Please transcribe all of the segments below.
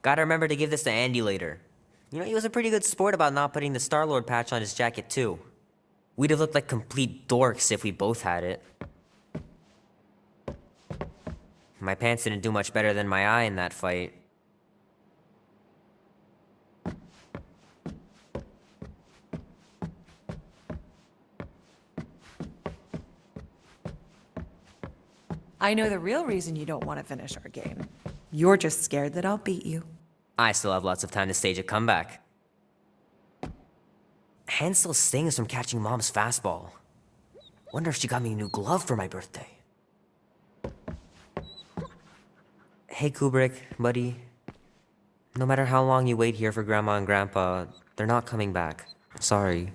Gotta remember to give this to Andy later. You know, he was a pretty good sport about not putting the Star-Lord patch on his jacket, too. We'd have looked like complete dorks if we both had it. My pants didn't do much better than my eye in that fight. I know the real reason you don't want to finish our game. You're just scared that I'll beat you. I still have lots of time to stage a comeback. Hand still stings from catching Mom's fastball. Wonder if she got me a new glove for my birthday. Hey Kubrick, buddy. No matter how long you wait here for Grandma and Grandpa, they're not coming back. Sorry.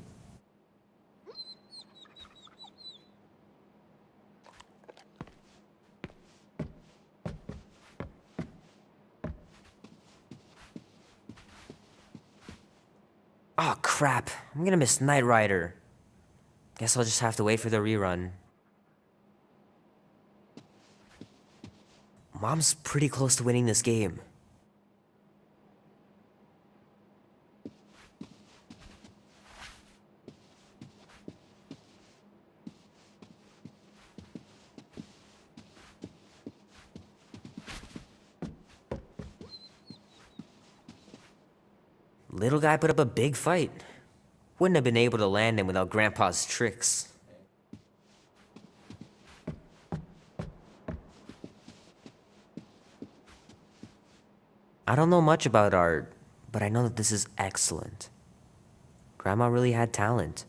Oh crap, I'm gonna miss Knight Rider. Guess I'll just have to wait for the rerun. Mom's pretty close to winning this game. Little guy put up a big fight. Wouldn't have been able to land him without Grandpa's tricks. I don't know much about art, but I know that this is excellent. Grandma really had talent.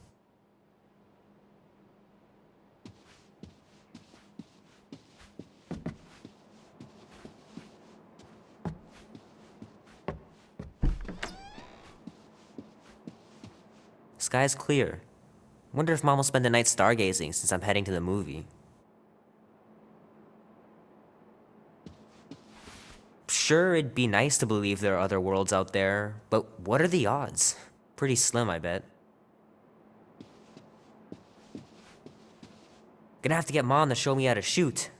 Sky's clear. Wonder if Mom will spend the night stargazing since I'm heading to the movie. Sure, it'd be nice to believe there are other worlds out there, but what are the odds? Pretty slim, I bet. Gonna have to get Mom to show me how to shoot.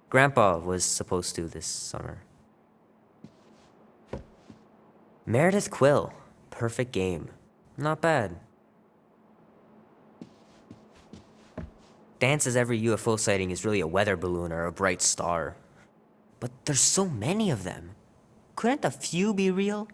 Grandpa was supposed to this summer. Meredith Quill. Perfect game. Not bad. Dan says every UFO sighting is really a weather balloon or a bright star. But there's so many of them. Couldn't a few be real?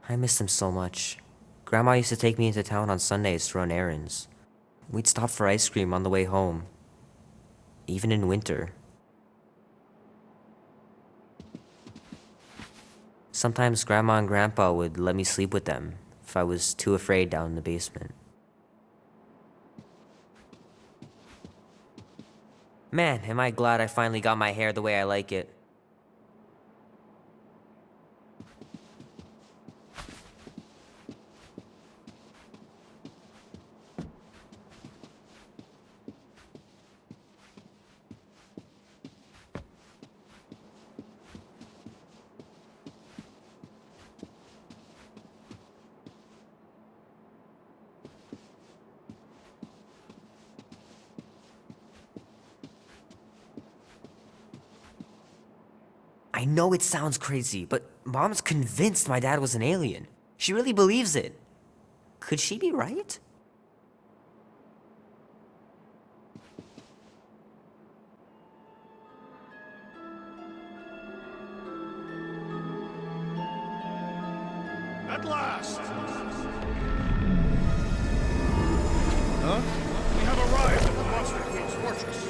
I miss them so much. Grandma used to take me into town on Sundays to run errands. We'd stop for ice cream on the way home. Even in winter. Sometimes Grandma and Grandpa would let me sleep with them if I was too afraid down in the basement. Man, am I glad I finally got my hair the way I like it. I know it sounds crazy, but Mom's convinced my dad was an alien. She really believes it. Could she be right? At last! Huh? We have arrived at the Monster Queen's fortress.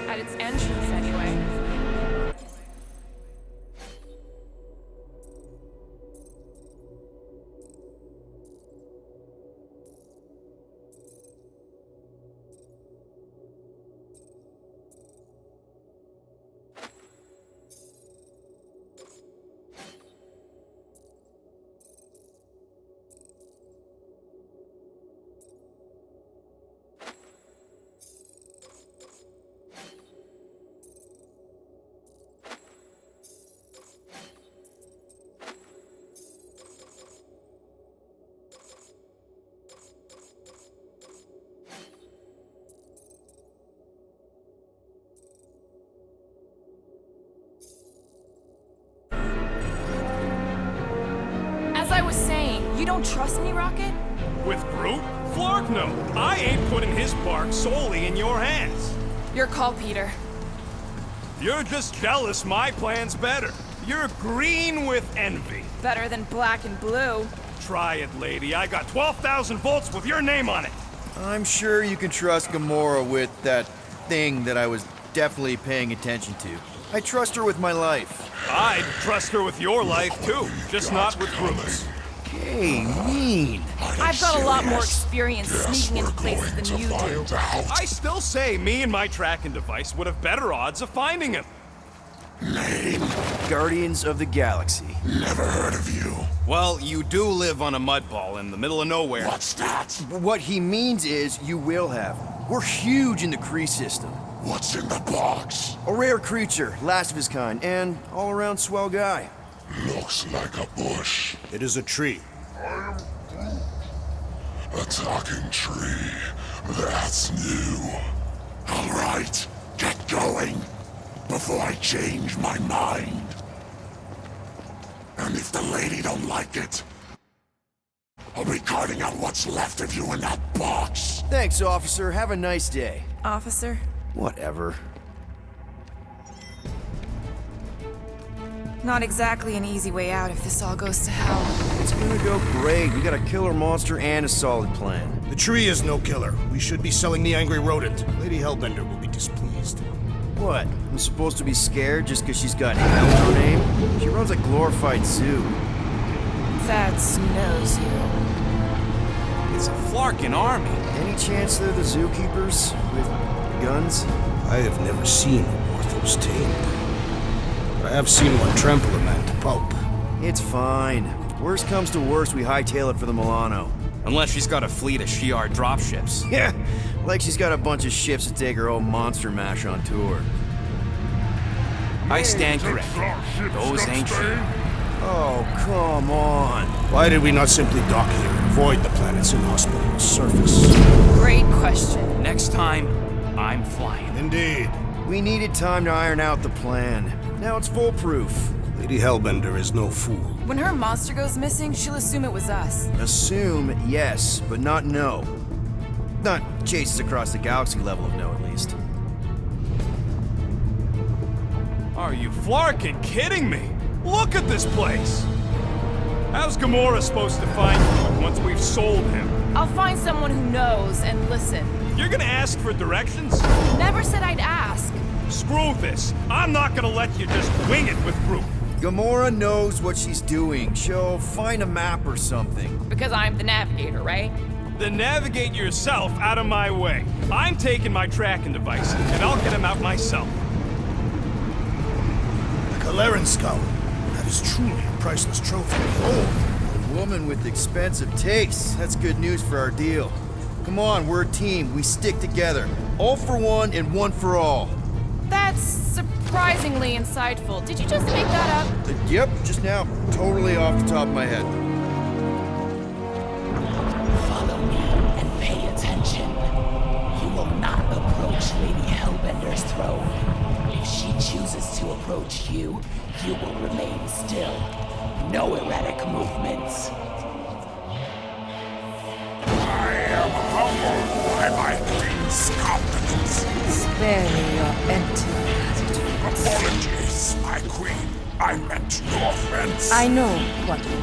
At its entrance, anyway. I was saying, you don't trust me, Rocket? With Groot? Flark, no. I ain't putting his bark solely in your hands. Your call, Peter. You're just jealous my plan's better. You're green with envy. Better than black and blue. Try it, lady. I got 12,000 volts with your name on it. I'm sure you can trust Gamora with that thing that I was definitely paying attention to. I trust her with my life. I'd trust her with your life, too. Just not with Groot's. Hey, mean. I've got a lot more experience sneaking into places than you do. I still say me and my tracking device would have better odds of finding him. Guardians of the Galaxy. Never heard of you. Well, you do live on a mud ball in the middle of nowhere. What's that? What he means is you will have. We're huge in the Kree system. What's in the box? A rare creature, last of his kind, and all-around swell guy. Looks like a bush. It is a tree. A talking tree. That's new. All right, get going before I change my mind. And if the lady don't like it, I'll be carting out what's left of you in that box. Thanks, officer. Have a nice day. Officer? Whatever. Not exactly an easy way out if this all goes to hell. It's gonna go great. We got a killer monster and a solid plan. The tree is no killer. We should be selling the angry rodent. Lady Hellbender will be displeased. What? I'm supposed to be scared just because she's got hell in her name? She runs a glorified zoo. That's knows you. It's a Flarkin army. Any chance they're the zookeepers with guns? I have never seen a Morthos tamed. But I have seen one trample a man to pulp. It's fine. Worst comes to worst, we hightail it for the Milano. Unless she's got a fleet of Shi'ar dropships. Yeah, like she's got a bunch of ships to take her old monster mash on tour. I stand corrected. Those ain't Shi'ar. Oh, come on. Why did we not simply dock here and avoid the planet's inhospitable surface? Great question. Next time, I'm flying. Indeed. We needed time to iron out the plan. Now it's foolproof. Lady Hellbender is no fool. When her monster goes missing, she'll assume it was us. Assume yes, but not no. Not chases across the galaxy level of no, at least. Are you Flarkin kidding me? Look at this place! How's Gamora supposed to find you once we've sold him? I'll find someone who knows and listen. You're gonna ask for directions? Never said I'd ask. Screw this. I'm not gonna let you just wing it with Groot. Gamora knows what she's doing. She'll find a map or something. Because I'm the navigator, right? Then navigate yourself out of my way. I'm taking my tracking device, and I'll get him out myself. The Kaleran skull. That is truly a priceless trophy. Oh, a woman with expensive tastes. That's good news for our deal. Come on, we're a team. We stick together. All for one and one for all. That's surprisingly insightful. Did you just make that up? Yep, just now. Totally off the top of my head. Follow me and pay attention. You will not approach Lady Hellbender's throne. If she chooses to approach you, you will remain still. No erratic movements. I am humbled by my queen's confidence. Spare me your empty gratitude. Apologies, my queen. I meant no offense. I know what you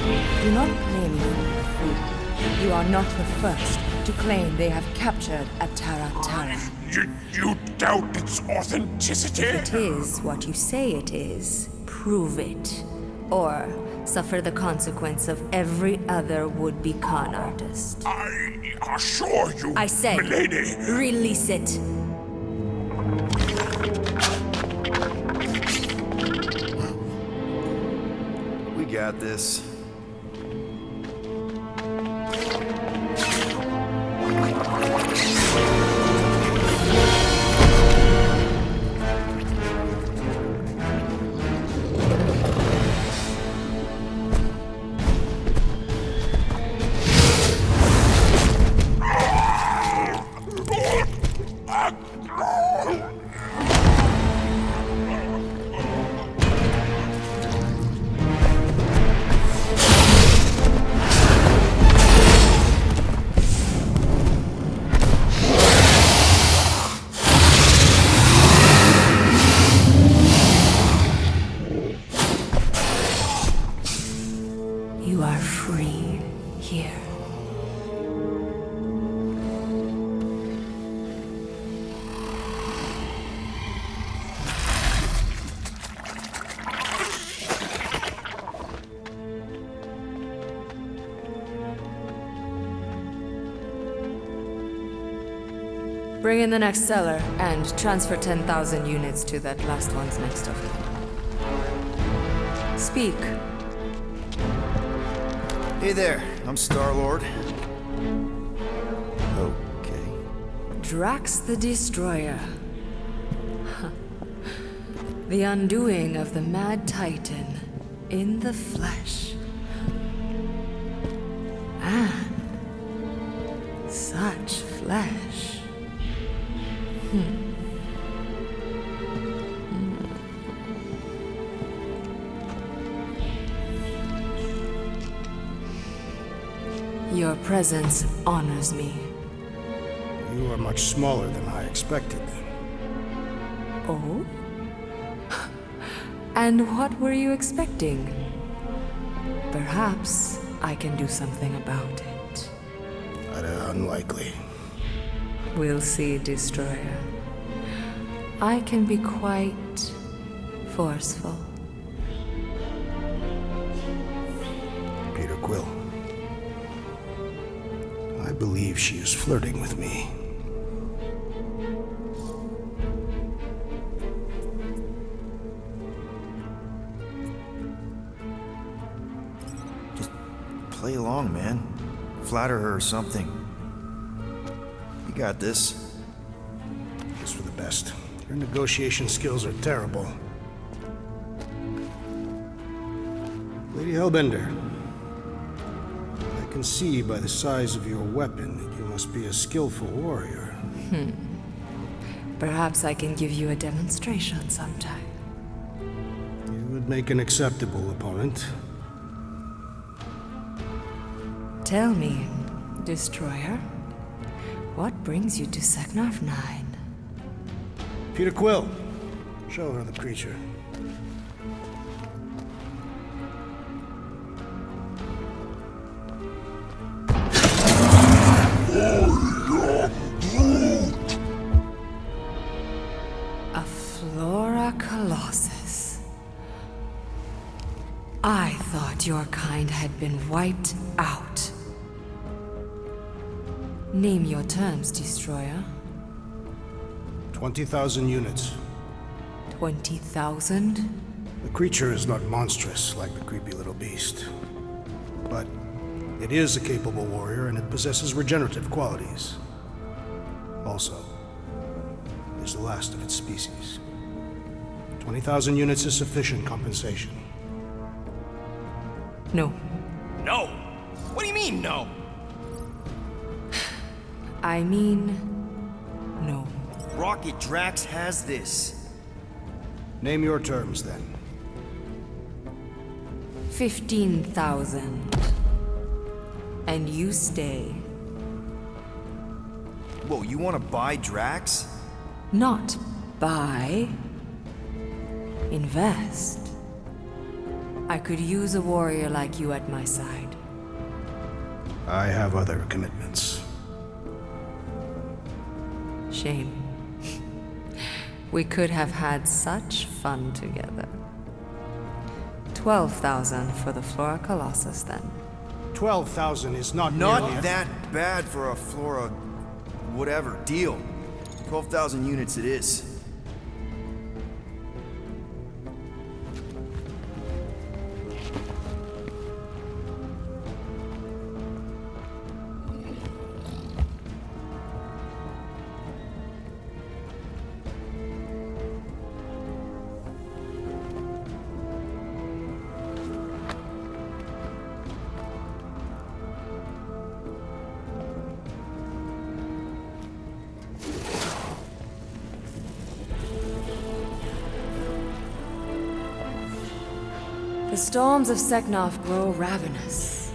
meant. Do not play me for a fool. You are not the first to claim they have captured Atara Tara. You doubt its authenticity? If it is what you say it is, prove it. Or suffer the consequence of every other would-be con artist. I assure you, I say, milady. release it. We got this. You are free here. Bring in the next cellar and transfer 10,000 units to that last one's next of it. Speak. Hey there, I'm Star-Lord. Okay. Drax the Destroyer. The undoing of the Mad Titan in the flesh. And such flesh. Your presence honors me. You are much smaller than I expected. Oh? And what were you expecting? Perhaps I can do something about it. Unlikely. We'll see, Destroyer. I can be quite forceful. Peter Quill. I believe she is flirting with me. Just play along, man. Flatter her or something. You got this. It's for the best. Your negotiation skills are terrible. Lady Hellbender, I can see by the size of your weapon that you must be a skillful warrior. Perhaps I can give you a demonstration sometime. You would make an acceptable opponent. Tell me, Destroyer, what brings you to Seknarf 9? Peter Quill, show her the creature. A Flora Colossus. I thought your kind had been wiped out. Name your terms, Destroyer. 20,000 units. 20,000? The creature is not monstrous like the creepy little beast. But it is a capable warrior and it possesses regenerative qualities. Also, it is the last of its species. 20,000 units is sufficient compensation. No. No! What do you mean, no? I mean, no. Rocket Drax has this. Name your terms, then. 15,000. And you stay. Whoa, you want to buy Drax? Not buy. Invest. I could use a warrior like you at my side. I have other commitments. Shame. We could have had such fun together. 12,000 for the Flora Colossus, then. 12,000 is not Not nearly that bad for a Flora... whatever. Deal. 12,000 units it is. The storms of Seknarf grow ravenous.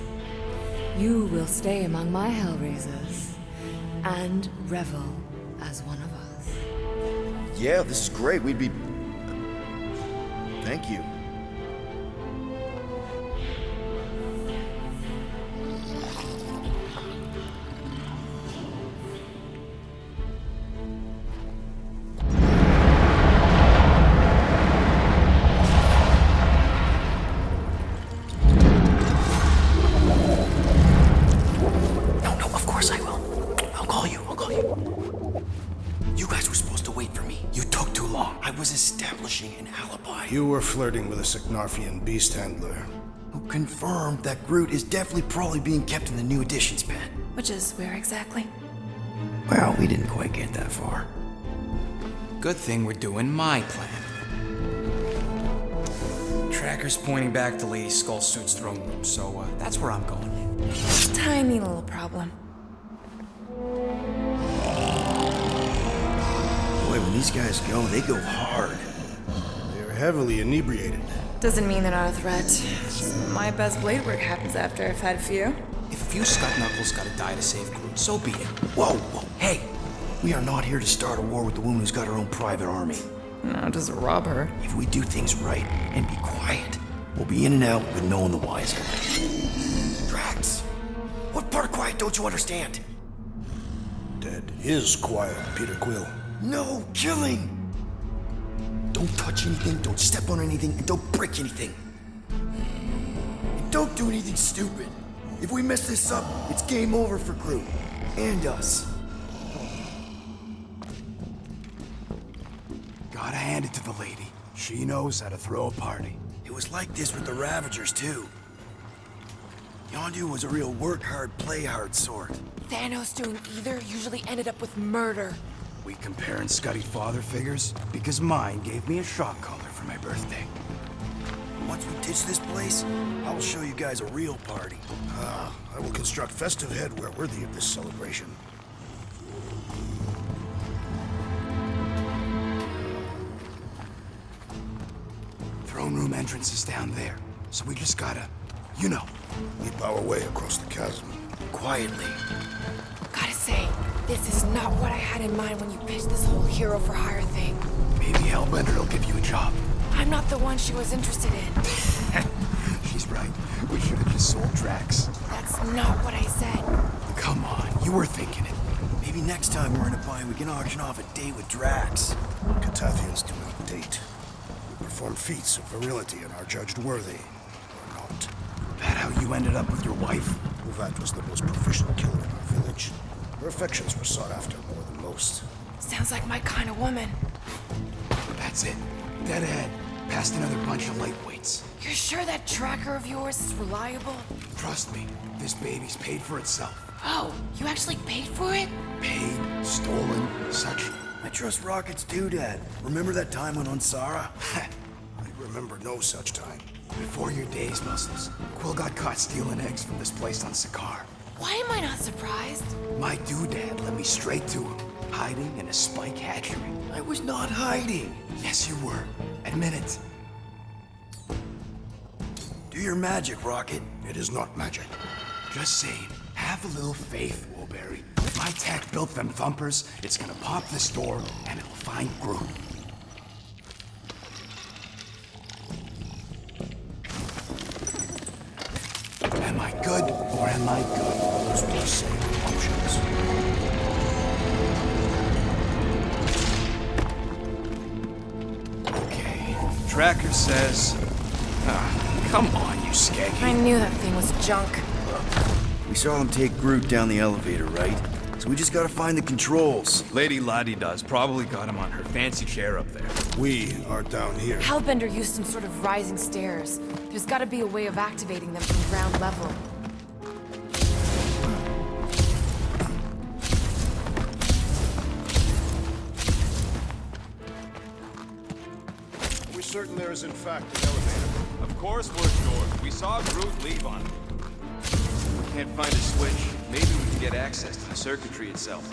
You will stay among my Hellraisers and revel as one of us. Yeah, this is great. We'd be... Thank you. were flirting with a Seknarfian beast handler. Who confirmed that Groot is definitely probably being kept in the new additions pen. Which is where exactly? Well, we didn't quite get that far. Good thing we're doing my plan. Tracker's pointing back to Lady Skullsuit's throne room, so that's where I'm going. Tiny little problem. Boy, when these guys go, they go hard. They're heavily inebriated. Doesn't mean they're not a threat. My best blade work happens after I've had a few. If a few Scott Knuckles gotta die to save Groot, so be it. Whoa, whoa, hey! We are not here to start a war with the woman who's got her own private army. No, just rob her. If we do things right and be quiet, we'll be in and out with no one the wiser. Drax, what part of quiet don't you understand? Dead is quiet, Peter Quill. No killing! Don't touch anything, don't step on anything, and don't break anything. And don't do anything stupid. If we mess this up, it's game over for Groot. And us. Gotta hand it to the lady. She knows how to throw a party. It was like this with the Ravagers, too. Yondu was a real work hard, play hard sort. Thanos doing either usually ended up with murder. We comparing Scuddy father figures? Because mine gave me a shock collar for my birthday. Once we ditch this place, I will show you guys a real party. I will construct festive headwear worthy of this celebration. Throne room entrance is down there, so we just gotta, you know. Leap our way across the chasm. Quietly. Gotta say, this is not what I had in mind when you pitched this whole hero for hire thing. Maybe Hellbender will give you a job. I'm not the one she was interested in. She's right. We should have just sold Drax. That's not what I said. Come on, you were thinking it. Maybe next time we're in a bind, we can auction off a date with Drax. Catathians do not date. We perform feats of virility and are judged worthy, or not. That how you ended up with your wife? Uvat was the most proficient killer in our village. Her affections were sought after more than most. Sounds like my kind of woman. That's it. Dead ahead. Past another bunch of lightweights. You're sure that tracker of yours is reliable? Trust me, this baby's paid for itself. Oh, you actually paid for it? Paid, stolen, such. I trust Rocket's doodad. Remember that time on Unsara? I remember no such time. Before your days, Muscles, Quill got caught stealing eggs from this place on Sakaar. Why am I not surprised? My doodad led me straight to him, hiding in a spike hatchery. I was not hiding. Yes, you were. Admit it. Do your magic, Rocket. It is not magic. Just saying, have a little faith, Woolberry. If my tech built them thumpers, it's gonna pop this door and it'll find Groot. Am I good or am I good? Those were the same options. Okay. Tracker says... come on, you I skeggy. knew that thing was junk. We saw them take Groot down the elevator, right? So we just gotta find the controls. Lady Ladi-Da's probably got him on her fancy chair up there. We are down here. Hellbender used some sort of rising stairs. There's gotta be a way of activating them from ground level. We're certain there is in fact an elevator. Of course we're sure. We saw Groot leave on it. Can't find a switch. Maybe we can get access to the circuitry itself.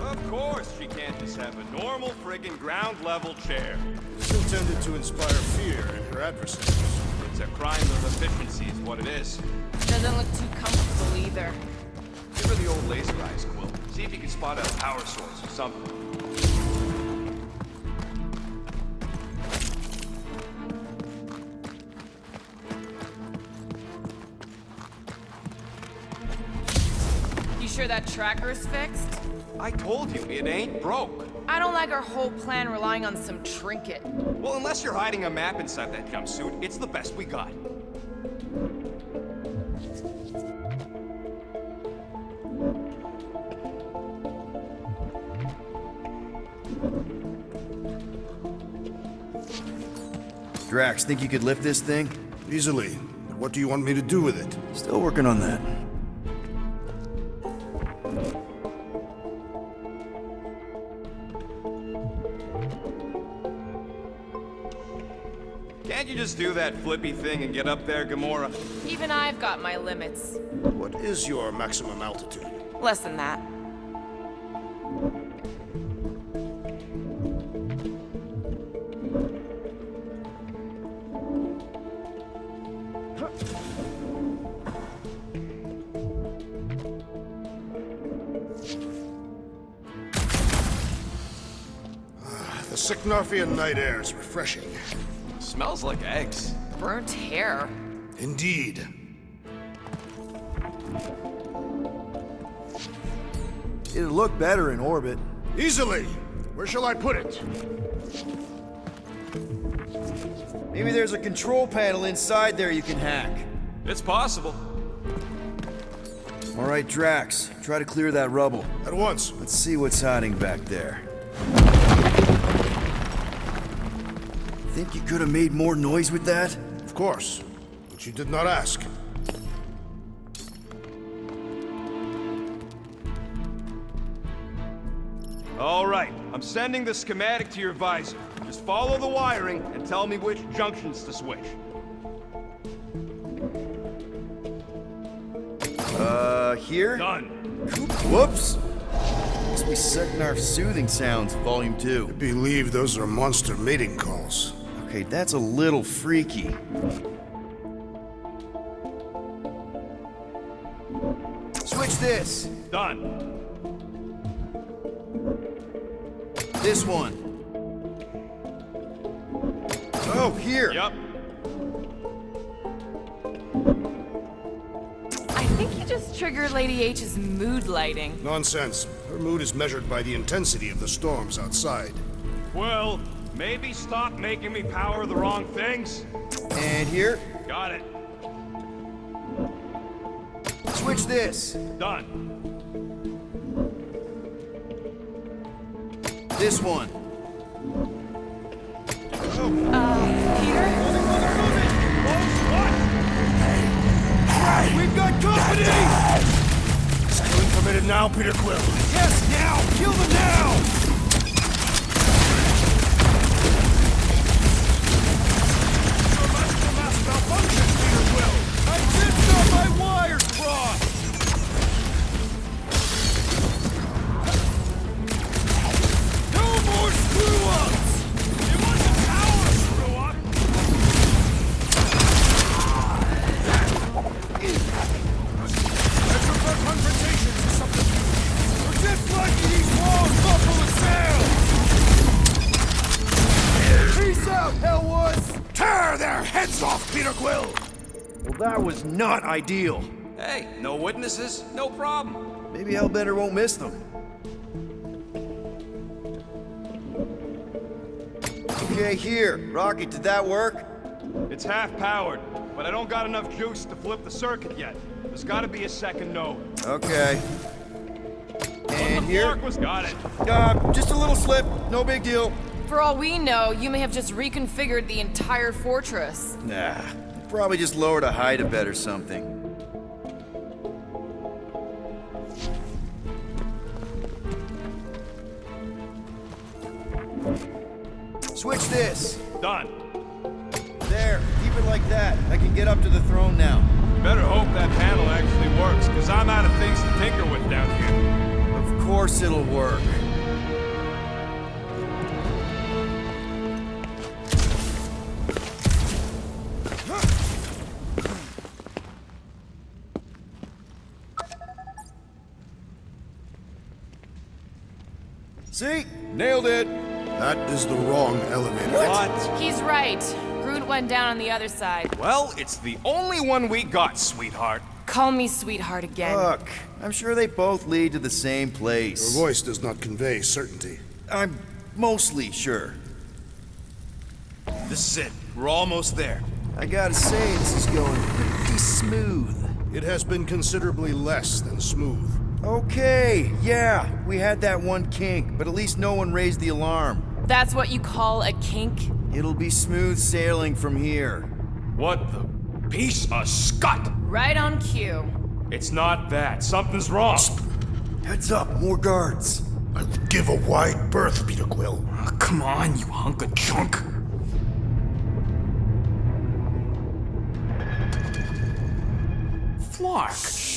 Of course she can't just have a normal friggin' ground-level chair. It's intended to inspire fear in her adversaries. It's a crime of efficiency is what it is. Doesn't look too comfortable either. Give her the old laser eyes, Quill. See if you can spot a power source or something. You sure that tracker's fixed? I told you, it ain't broke. I don't like our whole plan relying on some trinket. Well, unless you're hiding a map inside that jumpsuit, it's the best we got. Drax, think you could lift this thing? Easily. But what do you want me to do with it? Still working on that. Can't you just do that flippy thing and get up there, Gamora? Even I've got my limits. What is your maximum altitude? Less than that. The Syknarfian night air is refreshing. Smells like eggs. Burnt hair. Indeed. It'd look better in orbit. Easily. Where shall I put it? Maybe there's a control panel inside there you can hack. It's possible. All right, Drax, try to clear that rubble. At once. Let's see what's hiding back there. Think you could have made more noise with that? Of course. But you did not ask. All right, I'm sending the schematic to your visor. Just follow the wiring and tell me which junctions to switch. Here? Done. Whoops! Must be Syknarf Soothing Sounds, Volume 2. I believe those are monster mating calls. Okay, that's a little freaky. Switch this! Done. This one. Oh, here! Yep. I think you just triggered Lady H's mood lighting. Nonsense. Her mood is measured by the intensity of the storms outside. Well, maybe stop making me power the wrong things. And here. Got it. Switch this. Done. This one. Peter? We've got company! Killing permitted now, Peter Quill. Yes, now! Kill them now! I did know my wires crossed! No more screw-ups! It wasn't our screw-up! Extra confrontation is something new. We're just lucky these walls muffle the sound! Peace out, Hellwoods! Tear their heads off, Peter Quill! Well, that was not ideal. Hey, no witnesses, no problem. Maybe Hellbender won't miss them. Okay, here. Rocket, did that work? It's half powered, but I don't got enough juice to flip the circuit yet. There's gotta be a second node. Okay. And here? Mark was got it. Just a little slip. No big deal. For all we know, you may have just reconfigured the entire fortress. Nah. Probably just lowered a height a bit or something. Switch this. Done. There. Keep it like that. I can get up to the throne now. Better hope that panel actually works, because I'm out of things to tinker with down here. Of course it'll work. See? Nailed it! That is the wrong elevator. What? He's right. Groot went down on the other side. Well, it's the only one we got, sweetheart. Call me sweetheart again. Look, I'm sure they both lead to the same place. Your voice does not convey certainty. I'm mostly sure. This is it. We're almost there. I gotta say, this is going pretty smooth. It has been considerably less than smooth. Okay, yeah, we had that one kink, but at least no one raised the alarm. That's what you call a kink? It'll be smooth sailing from here. What the piece of scut? Right on cue. It's not that. Something's wrong. Heads up, more guards. I would give a wide berth, Peter Quill. Oh, come on, you hunk of junk. Flark!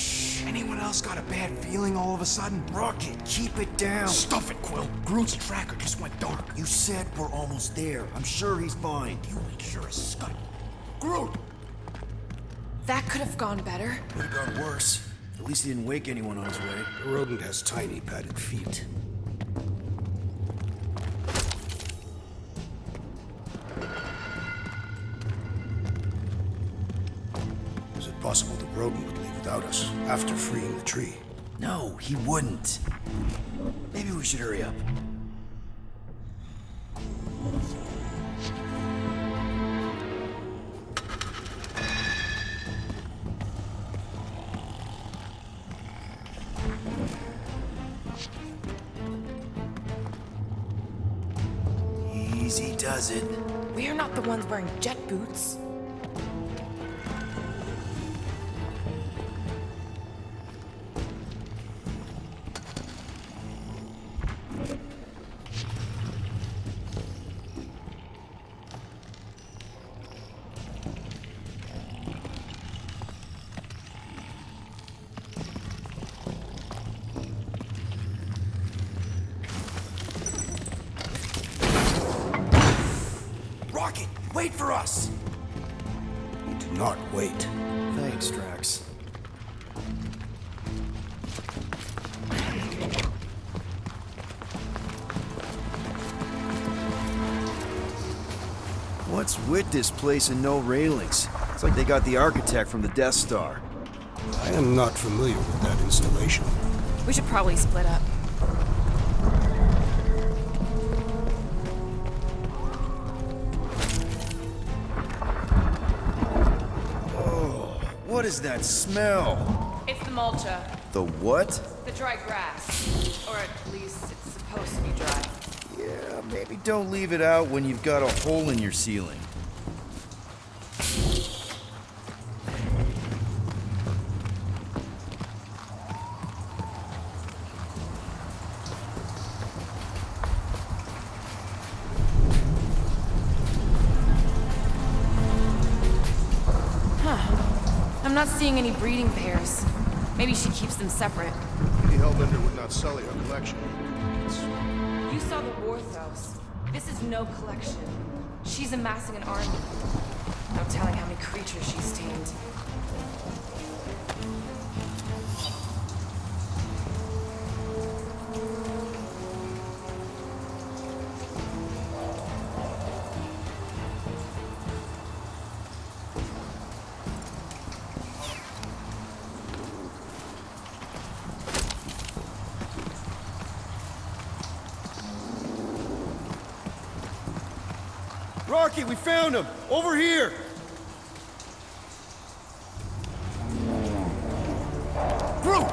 Anyone else got a bad feeling all of a sudden? Rocket, keep it down. Stuff it, Quill. Groot's tracker just went dark. You said we're almost there. I'm sure he's fine. You ain't sure as scut. Groot! That could have gone better. Could have gone worse. At least he didn't wake anyone on his way. The rodent has tiny padded feet. Is it possible the rodent would leave without us after freeing the tree? No, he wouldn't. Maybe we should hurry up. Easy does it. We're not the ones wearing jet boots. Rocket, wait for us! We do not wait. Thanks, Drax. What's with this place and no railings? It's like they got the architect from the Death Star. I am not familiar with that installation. We should probably split up. What is that smell? It's the mulcha. The what? The dry grass. Or at least it's supposed to be dry. Yeah, maybe don't leave it out when you've got a hole in your ceiling. I'm not seeing any breeding pairs. Maybe she keeps them separate. The Hellbender would not sell you a collection. You saw the Warthos. This is no collection. She's amassing an army. No telling how many creatures she's tamed. Rocky, we found him! Over here! Groot!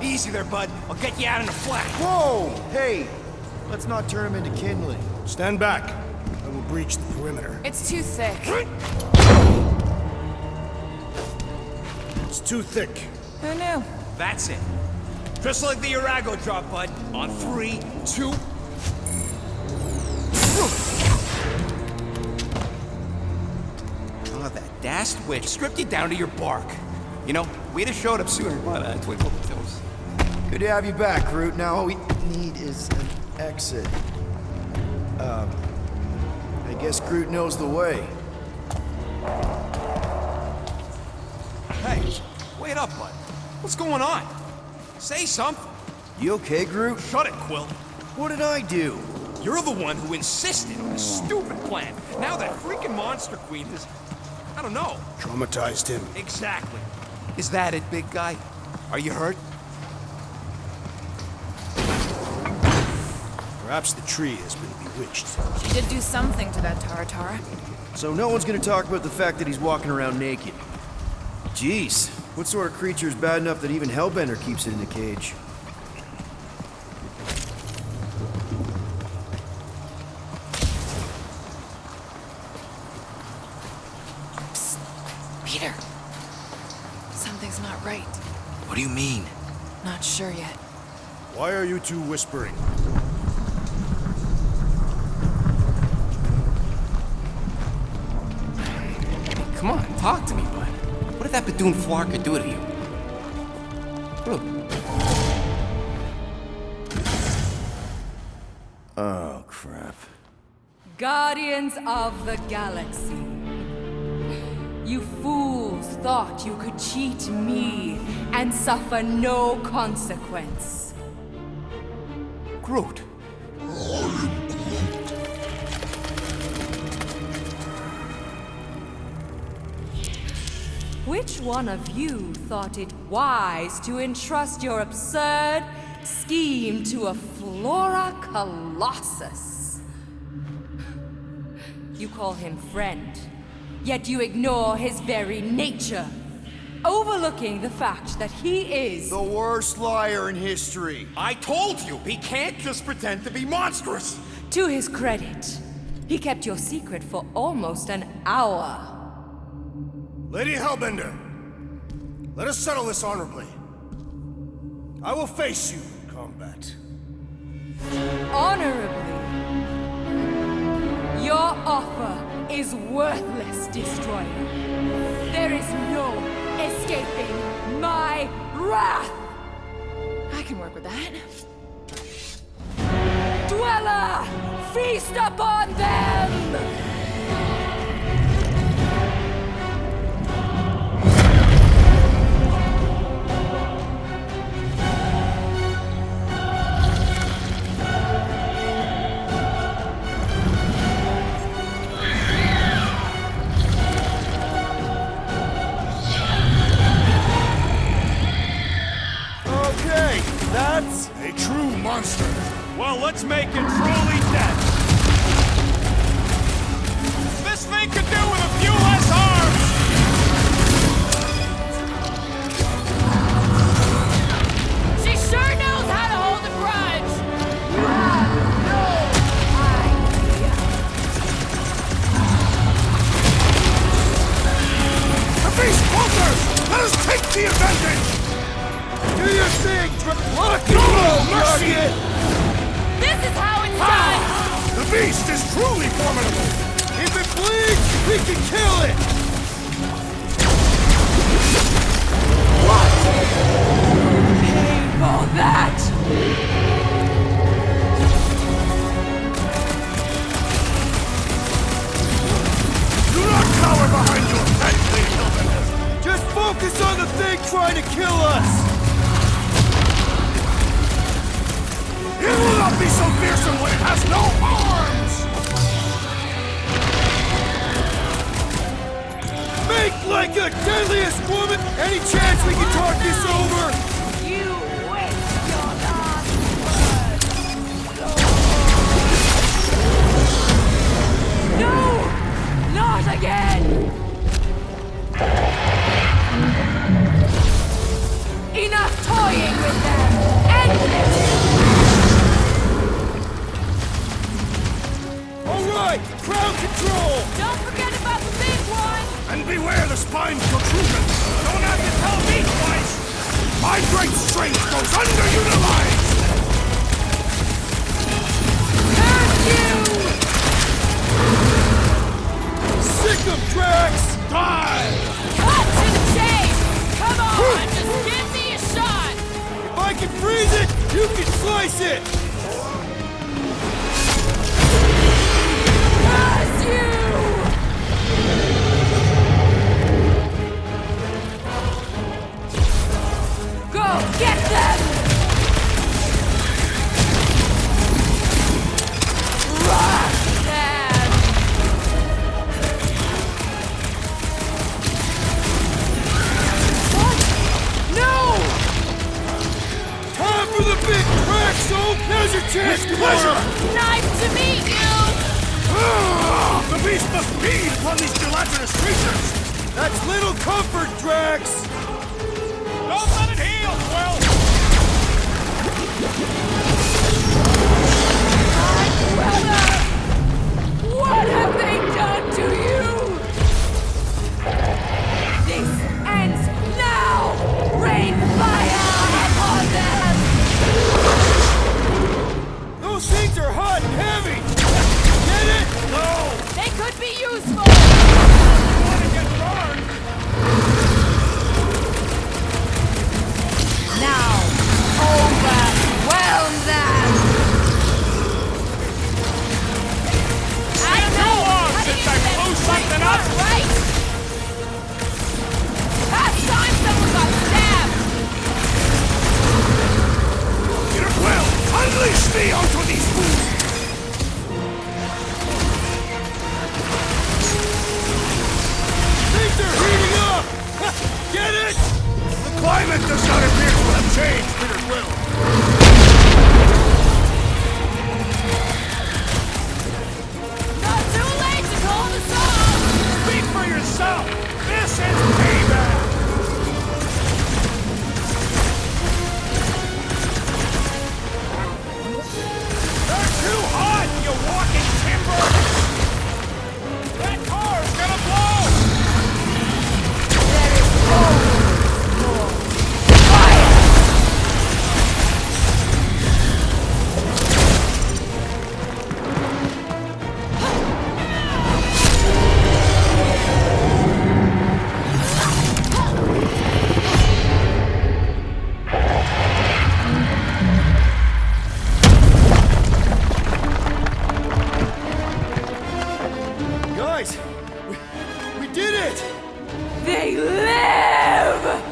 Easy there, bud. I'll get you out in a flash. Whoa! Hey! Let's not turn him into kindling. Stand back. I will breach the perimeter. It's too thick. It's too thick. Who knew? That's it. Just like the Urago drop, bud. On 3, 2... Oh, that dashed witch stripped you down to your bark. You know, we'd have showed up sooner, but twinkle the toes. Good to have you back, Groot. Now all we need is an exit. I guess Groot knows the way. Hey, wait up, bud. What's going on? Say something. You okay, Groot? Shut it, Quill. What did I do? You're the one who insisted on this stupid plan. Now that freaking Monster Queen has... I don't know. Traumatized him. Exactly. Is that it, big guy? Are you hurt? Perhaps the tree has been bewitched. She did do something to that Taratara. So no one's gonna talk about the fact that he's walking around naked. Jeez, what sort of creature is bad enough that even Hellbender keeps it in a cage? Peter. Something's not right. What do you mean? Not sure yet. Why are you two whispering? Come on, talk to me, bud. What did that Bethune Flarka do to you? Look. Oh, crap. Guardians of the Galaxy. You fools thought you could cheat me and suffer no consequence. Groot. Which one of you thought it wise to entrust your absurd scheme to a Flora Colossus? You call him friend, yet you ignore his very nature, overlooking the fact that he is The worst liar in history. I told you, he can't just pretend to be monstrous. To his credit, he kept your secret for almost an hour. Lady Hellbender, let us settle this honorably. I will face you in combat. Honorably. Your offer is worthless, Destroyer. There is no escaping my wrath! I can work with that. Dweller, feast upon them! Okay, that's a true monster. Well, let's make it truly dead. This thing could do with a few less arms! She sure knows how to hold a grudge! You have no idea. The beast falters! Let us take the advantage! Do your thing, Rock and roll, Rocket! This is how it's done! The beast is truly formidable! If it bleeds, we can kill it! Pay for that! Do not cower behind your head, Lady Hellbender! Just focus on the thing trying to kill us! It will not be so fearsome when it has no arms! Make like a deadliest woman! Any chance we can talk this over? You waste your last word! No! Not again! Enough toying with them! End this! Alright, crowd control! Don't forget about the big one! And beware the spine protrusion! Don't have to tell me twice! My great strength goes underutilized! Curse you! Sick of Drax! Die! Cut to the chase! Come on, just give me a shot! If I can freeze it, you can slice it! Curse you! Go get them! Rock them! What? No! Time for the big crack, soul! Now's your chance, Pleasure! Nice to meet you! The beast must feed upon these gelatinous creatures! That's little comfort, Drax! Don't let it heal, Quill! Brother! What have they done to you? useful! Now, overwhelm them! I know! How do you since I do blew that? something up! Right? Last time someone got stabbed! It will unleash me onto these fools! Things are heating up! Get it? The climate does not appear to have changed, Peter Quill. Not too late to call this off! Speak for yourself! This is payback! They're too hot, you walking timber! That car's gonna blow! There is always more fire! Guys, we did it! They live!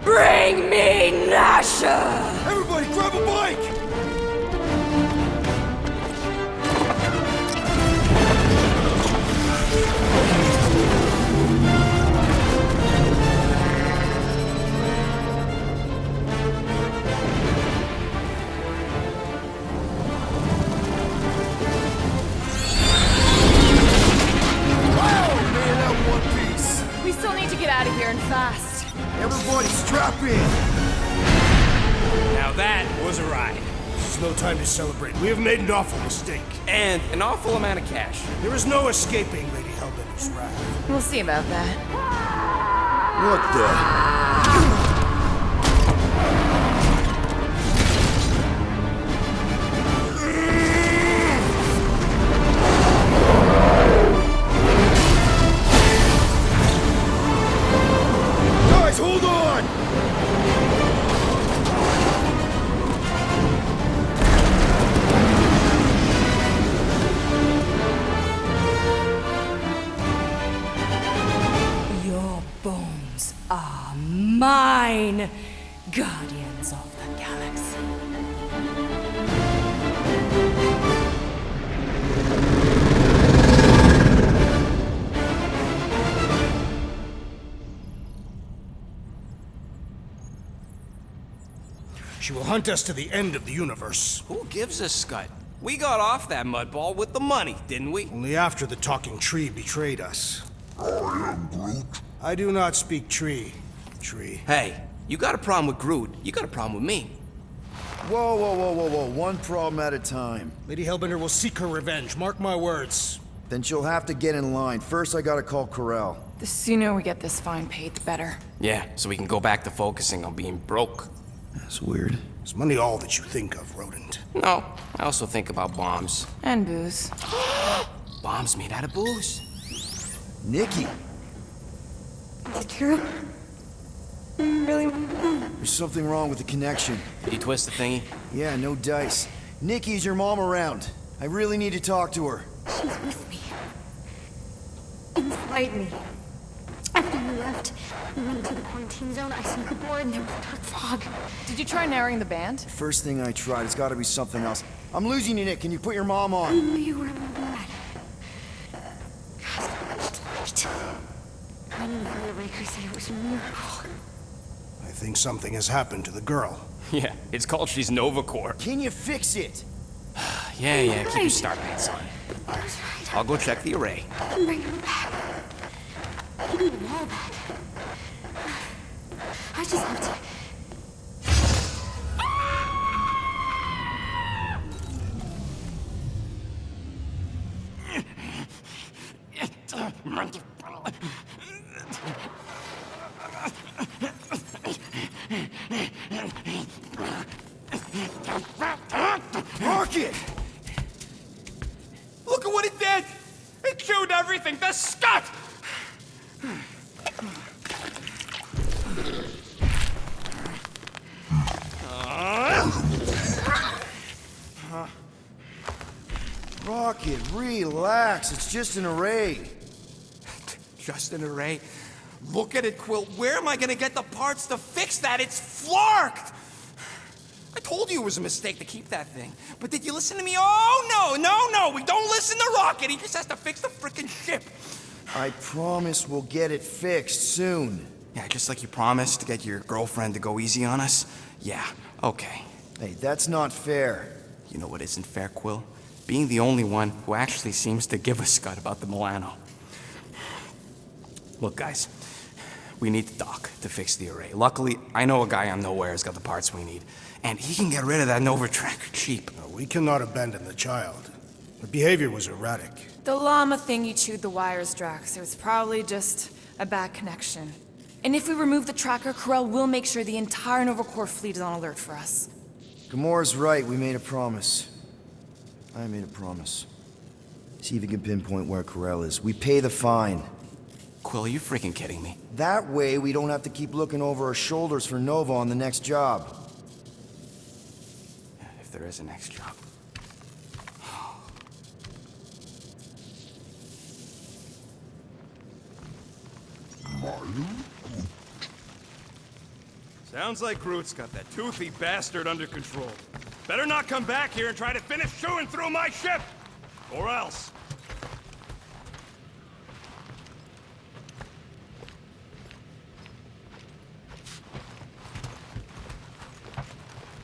Bring me Nasha! Everybody grab a bike! Man, that one piece! We still need to get out of here and fast. Everybody strap in! Now that was a ride. This is no time to celebrate. We have made an awful mistake. And an awful amount of cash. There is no escaping Lady Hellbender's wrath. We'll see about that. What the? Guys, hold on! Your bones are mine, guardians of the galaxy. She will hunt us to the end of the universe. Who gives a scut? We got off that mudball with the money, didn't we? Only after the talking tree betrayed us. I am Groot. I do not speak tree. Tree. Hey, you got a problem with Groot, you got a problem with me. Whoa, whoa, whoa, whoa, whoa. One problem at a time. Lady Hellbender will seek her revenge. Mark my words. Then she'll have to get in line. First, I gotta call Corel. The sooner we get this fine paid, the better. Yeah, so we can go back to focusing on being broke. That's weird. Is money all that you think of, rodent? No, I also think about bombs. And booze. Bombs made out of booze. Nikki, Is it true? Really? there's something wrong with the connection. Did you twist the thingy? Yeah, no dice. Nikki, is your mom around? I really need to talk to her. She's with me. Inside me. After you left and went to the quarantine zone, I snuck aboard and there was dark fog. Did you try narrowing the band? First thing I tried, it's gotta be something else. I'm losing you, Nick. Can you put your mom I on? knew you were my dad. Tonight. I knew the Raker said it was a miracle. I think something has happened to the girl. Yeah, it's called She's Nova Corps. Can you fix it? Yeah, keep your star pants on. That's right. I'll go check the array. I can bring them back. You need them all back. I just have to. Rocket! Look at what it did! It everything! The scut! Rocket, relax. It's just an array. Just an array? Look at it, Quill. Where am I gonna get the parts to fix that? It's flarked! I told you it was a mistake to keep that thing. But did you listen to me? Oh, no! We don't listen to Rocket. He just has to fix the frickin' ship. I promise we'll get it fixed soon. Yeah, just like you promised to get your girlfriend to go easy on us? Yeah, okay. Hey, that's not fair. You know what isn't fair, Quill? Being the only one who actually seems to give a scut about the Milano. Look, guys, we need the dock to fix the array. Luckily, I know a guy on Nowhere has got the parts we need, and he can get rid of that Nova tracker cheap. No, we cannot abandon the child. Her behavior was erratic. The llama thing you chewed the wires, Drax. It was probably just a bad connection. And if we remove the tracker, Corel will make sure the entire Nova Corps fleet is on alert for us. Gamora's right. We made a promise. I made a promise. See if you can pinpoint where Corel is. We pay the fine. Quill, are you freaking kidding me? That way, we don't have to keep looking over our shoulders for Nova on the next job. If there is a next job. Sounds like Groot's got that toothy bastard under control. Better not come back here and try to finish chewing through my ship! Or else.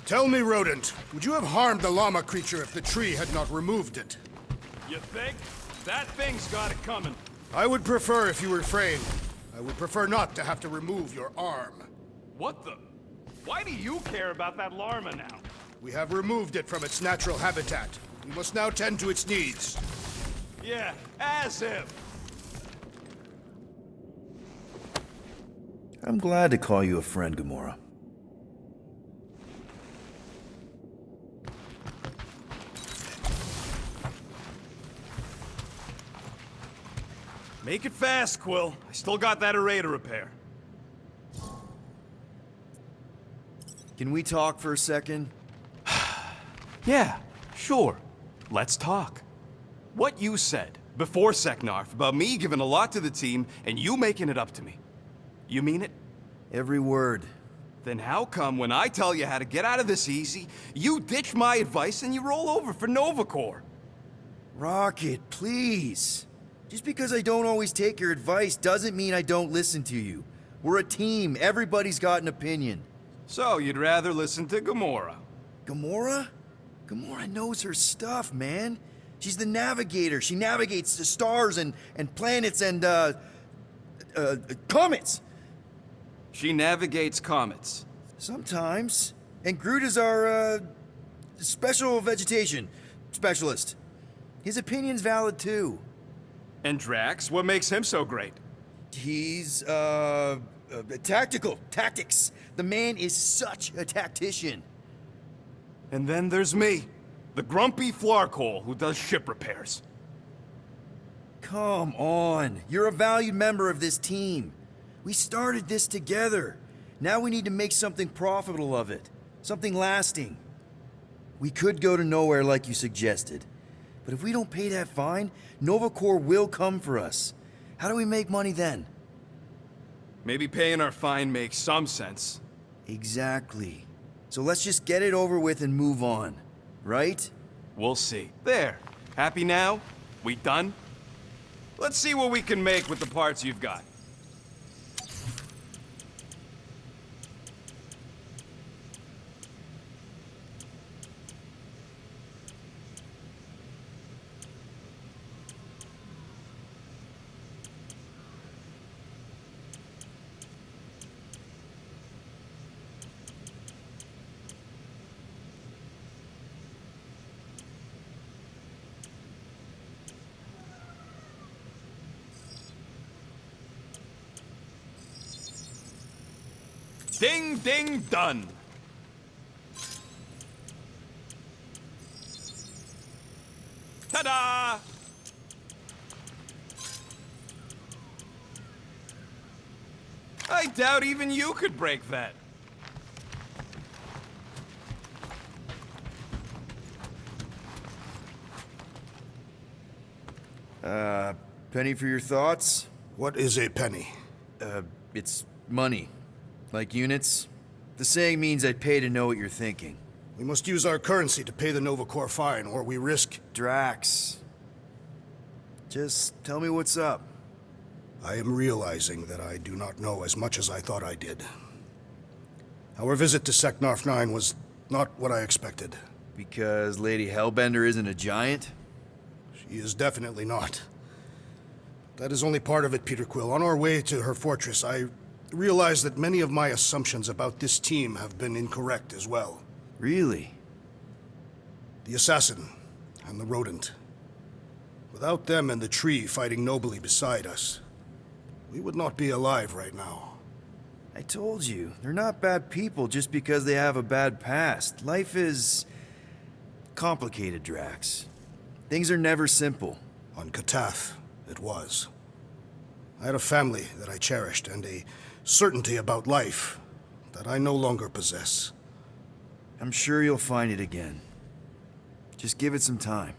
Tell me, Rodent, would you have harmed the llama creature if the tree had not removed it? You think? That thing's got it coming. I would prefer if you refrained. I would prefer not to have to remove your arm. What the? Why do you care about that llama now? We have removed it from its natural habitat. We must now tend to its needs. Yeah, as if. I'm glad to call you a friend, Gamora. Make it fast, Quill. I still got that array to repair. Can we talk for a second? Yeah, sure. Let's talk. What you said before Seknarf about me giving a lot to the team and you making it up to me. You mean it? Every word. Then how come when I tell you how to get out of this easy, you ditch my advice and you roll over for Nova Corps? Rocket, please. Just because I don't always take your advice doesn't mean I don't listen to you. We're a team. Everybody's got an opinion. So you'd rather listen to Gamora? Gamora? Gamora knows her stuff, man. She's the navigator. She navigates the stars and planets and, comets. She navigates comets. Sometimes. And Groot is our, special vegetation specialist. His opinion's valid, too. And Drax, what makes him so great? He's, tactical. Tactics. The man is such a tactician. And then there's me, the grumpy Flarkhole who does ship repairs. Come on. You're a valued member of this team. We started this together. Now we need to make something profitable of it. Something lasting. We could go to Nowhere like you suggested. But if we don't pay that fine, Nova Corps will come for us. How do we make money then? Maybe paying our fine makes some sense. Exactly. So let's just get it over with and move on. Right? We'll see. There. Happy now? We done? Let's see what we can make with the parts you've got. Ding, ding, done. Ta-da! I doubt even you could break that. Penny for your thoughts? What is a penny? It's money. Like units. The saying means I'd pay to know what you're thinking. We must use our currency to pay the Nova Corps fine, or we risk... Drax. Just tell me what's up. I am realizing that I do not know as much as I thought I did. Our visit to Seknarf 9 was not what I expected. Because Lady Hellbender isn't a giant? She is definitely not. That is only part of it, Peter Quill. On our way to her fortress, I realized that many of my assumptions about this team have been incorrect as well. Really? The assassin and the rodent. Without them and the tree fighting nobly beside us, we would not be alive right now. I told you, they're not bad people just because they have a bad past. Life is complicated, Drax. Things are never simple. On Katath, it was. I had a family that I cherished and a certainty about life that I no longer possess. I'm sure you'll find it again. Just give it some time.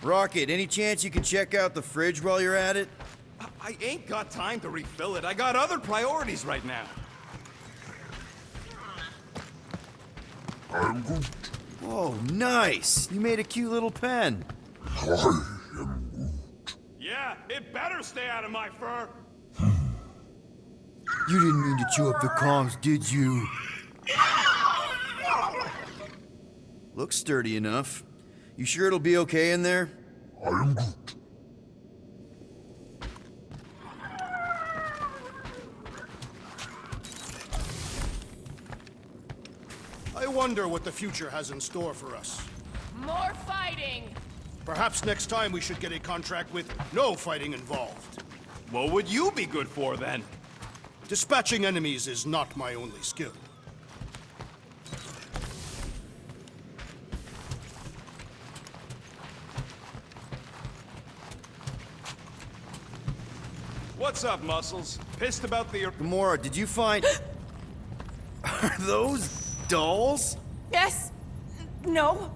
Rocket, any chance you can check out the fridge while you're at it? I ain't got time to refill it. I got other priorities right now. I'm good. Oh, nice! You made a cute little pen. I am good. Yeah, it better stay out of my fur. You didn't mean to chew up the comms, did you? Looks sturdy enough. You sure it'll be okay in there? I am good. I wonder what the future has in store for us. More fighting! Perhaps next time we should get a contract with no fighting involved. What would you be good for then? Dispatching enemies is not my only skill. What's up, Muscles? Pissed about the... Gamora, did you find... Are those dolls? Yes. No.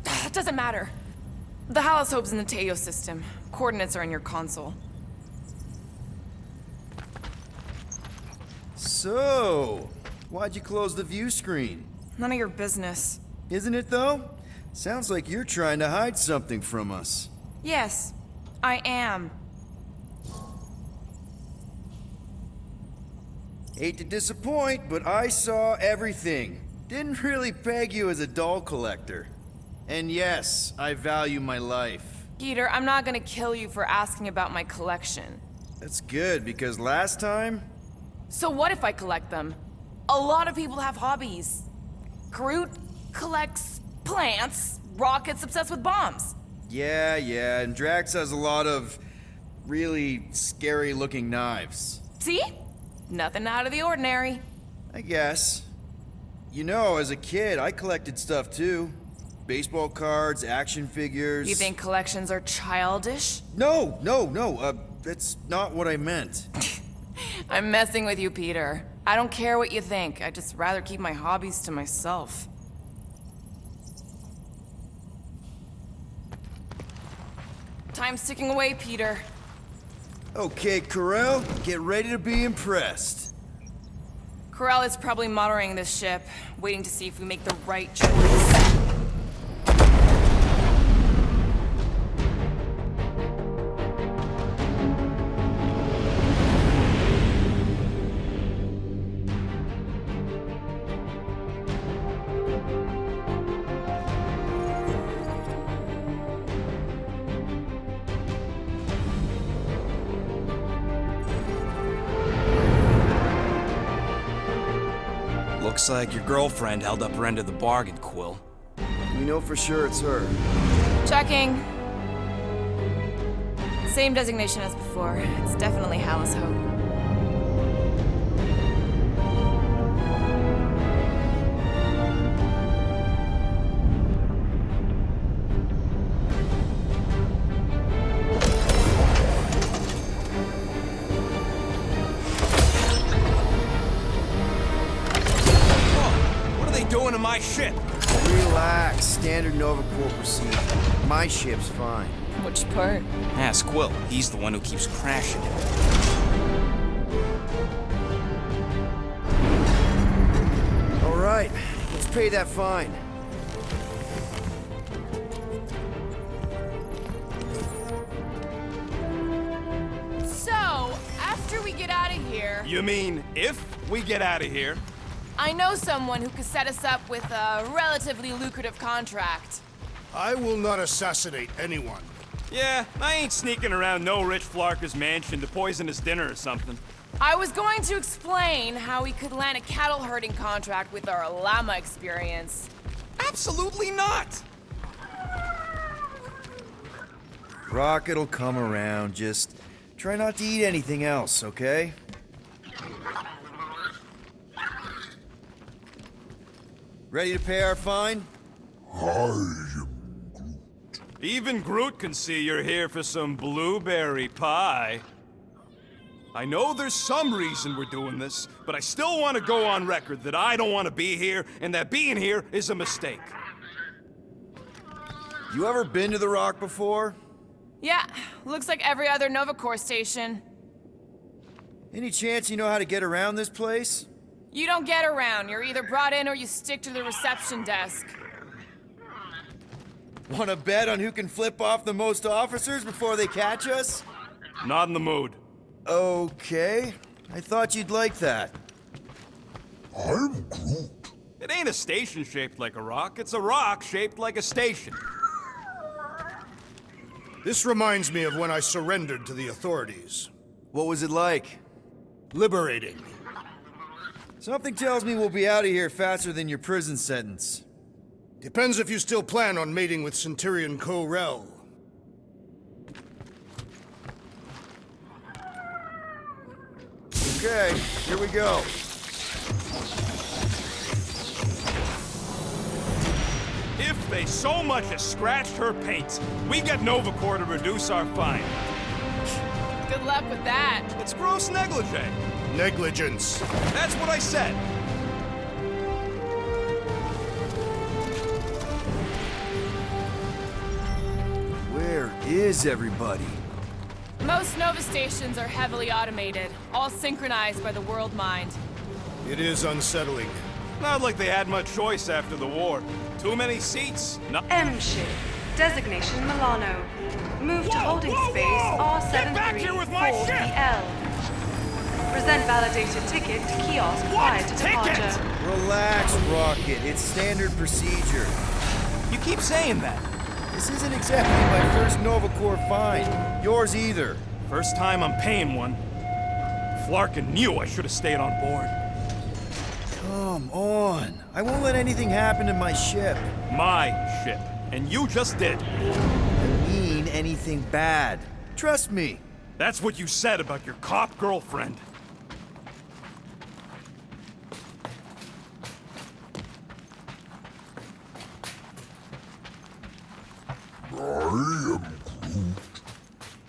It doesn't matter. The Halosobe's in the Teo system. Coordinates are in your console. So, why'd you close the view screen? None of your business. Isn't it, though? Sounds like you're trying to hide something from us. Yes, I am. Hate to disappoint, but I saw everything. Didn't really peg you as a doll collector. And yes, I value my life. Peter, I'm not gonna kill you for asking about my collection. That's good, because last time... So what if I collect them? A lot of people have hobbies. Groot collects plants, Rocket's obsessed with bombs. Yeah, and Drax has a lot of really scary-looking knives. See? Nothing out of the ordinary. I guess. You know, as a kid, I collected stuff too. Baseball cards, action figures... You think collections are childish? No, that's not what I meant. I'm messing with you, Peter. I don't care what you think. I'd just rather keep my hobbies to myself. Time's ticking away, Peter. Okay, Corel, get ready to be impressed. Corral is probably monitoring this ship, waiting to see if we make the right choice. Looks like your girlfriend held up her end of the bargain, Quill. We know for sure it's her. Checking. Same designation as before. It's definitely Hallis Hope. doing to my ship? Relax. Standard Nova Corps procedure. My ship's fine. Which part? Ask Quill. He's the one who keeps crashing it. All right, let's pay that fine. So, after we get out of here, You mean if we get out of here? I know someone who could set us up with a relatively lucrative contract. I will not assassinate anyone. Yeah, I ain't sneaking around no rich Flarker's mansion to poison his dinner or something. I was going to explain how we could land a cattle herding contract with our llama experience. Absolutely not! Rocket'll come around. Just try not to eat anything else, okay? Ready to pay our fine? Even Groot can see you're here for some blueberry pie. I know there's some reason we're doing this, but I still want to go on record that I don't want to be here, and that being here is a mistake. You ever been to the Rock before? Yeah, looks like every other Nova Corps station. Any chance you know how to get around this place? You don't get around. You're either brought in or you stick to the reception desk. Want to bet on who can flip off the most officers before they catch us? Not in the mood. Okay. I thought you'd like that. I'm Groot. It ain't a station shaped like a rock, it's a rock shaped like a station. This reminds me of when I surrendered to the authorities. What was it like? Liberating. Something tells me we'll be out of here faster than your prison sentence. Depends if you still plan on mating with Centurion Ko-Rel. Okay, here we go. If they so much as scratched her paint, we get Nova Corps to reduce our fine. Good luck with that. It's gross negligee. Negligence. That's what I said. Where is everybody? Most Nova stations are heavily automated, all synchronized by the world mind. It is unsettling. Not like they had much choice after the war. Too many seats. M ship. Designation Milano. Move to holding space R734BL. Present validated ticket to kiosk prior to departure. Relax, Rocket. It's standard procedure. You keep saying that. This isn't exactly my first Nova Corps fine. Yours either. First time I'm paying one. Flarkin knew I should have stayed on board. Come on. I won't let anything happen to my ship. My ship. And you just did. I mean anything bad. Trust me. That's what you said about your cop girlfriend.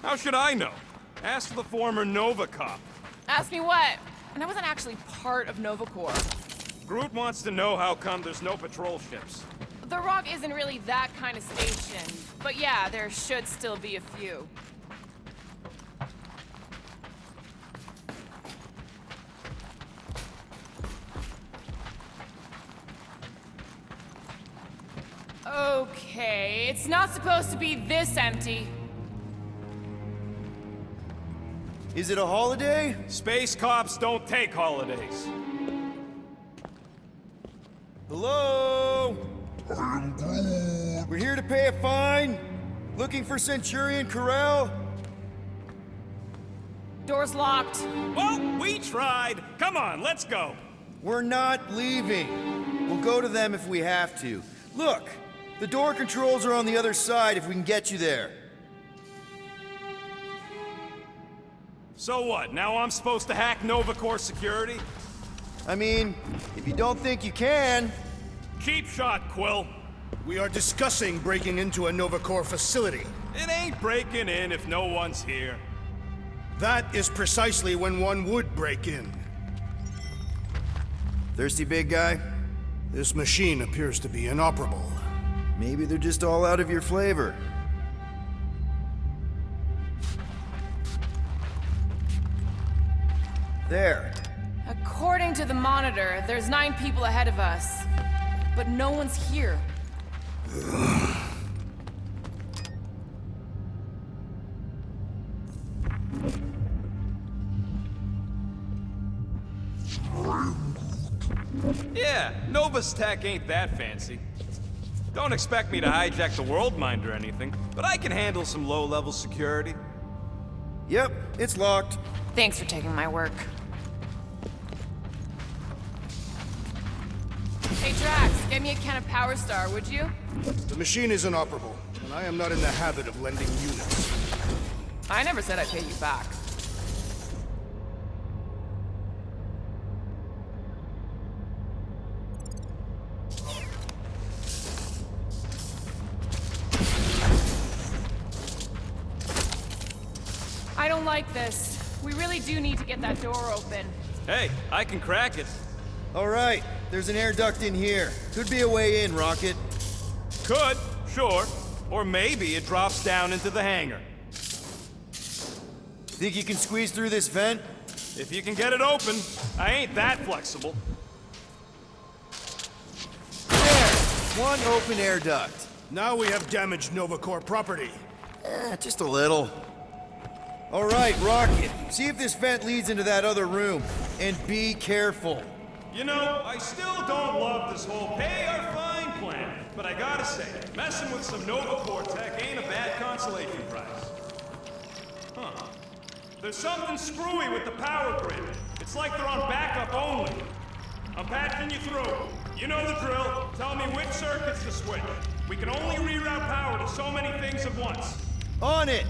How should I know? Ask the former Nova cop. Ask me what? And I wasn't actually part of Nova Corps. Groot wants to know how come there's no patrol ships. The Rock isn't really that kind of station. But yeah, there should still be a few. Okay, it's not supposed to be this empty. Is it a holiday? Space cops don't take holidays. Hello? I'm Groot. We're here to pay a fine. Looking for Centurion Ko-Rel? Door's locked. Well, we tried. Come on, let's go. We're not leaving. We'll go to them if we have to. Look, the door controls are on the other side if we can get you there. So what, now I'm supposed to hack Nova Corps security? I mean, if you don't think you can... Cheap shot, Quill. We are discussing breaking into a Nova Corps facility. It ain't breaking in if no one's here. That is precisely when one would break in. Thirsty, big guy? This machine appears to be inoperable. Maybe they're just all out of your flavor. There. According to the monitor, there's 9 people ahead of us. But no one's here. Yeah, Nova's tech ain't that fancy. Don't expect me to hijack the World Mind or anything, but I can handle some low-level security. Yep, it's locked. Thanks for taking my work. Hey Drax, get me a can of Power Star, would you? The machine is inoperable, and I am not in the habit of lending units. I never said I'd pay you back. I don't like this. We really do need to get that door open. Hey, I can crack it. All right, there's an air duct in here. Could be a way in, Rocket. Could, sure. Or maybe it drops down into the hangar. Think you can squeeze through this vent? If you can get it open, I ain't that flexible. There! One open air duct. Now we have damaged Nova Corps property. Just a little. All right, Rocket. See if this vent leads into that other room. And be careful. You know, I still don't love this whole pay or fine plan, but I gotta say, messing with some Nova Corps tech ain't a bad consolation prize. Huh. There's something screwy with the power grid. It's like they're on backup only. I'm patching you through. You know the drill. Tell me which circuits to switch. We can only reroute power to so many things at once. On it!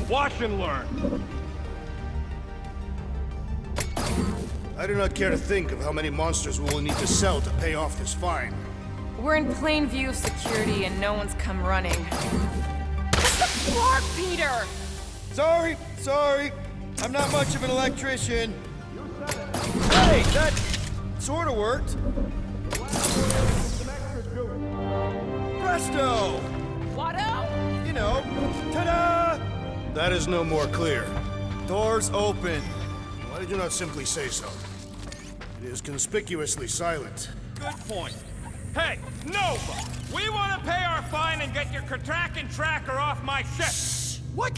Watch and learn. I do not care to think of how many monsters we will need to sell to pay off this fine. We're in plain view of security and no one's come running. What's the floor, Peter? Sorry. I'm not much of an electrician. Hey, that sorta worked. Presto! Watto? You know, ta-da! That is no more clear. Doors open. Why did you not simply say so? It is conspicuously silent. Good point. Hey, Nova! We want to pay our fine and get your Kraken tracker off my ship! What?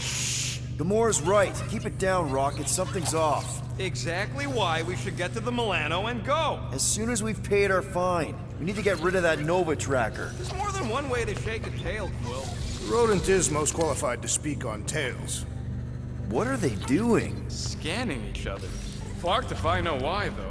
Gamora's right. Keep it down, Rocket. Something's off. Exactly why we should get to the Milano and go. As soon as we've paid our fine, we need to get rid of that Nova tracker. There's more than one way to shake a tail, Quill. The rodent is most qualified to speak on tails. What are they doing? Scanning each other. Far to find out why, though.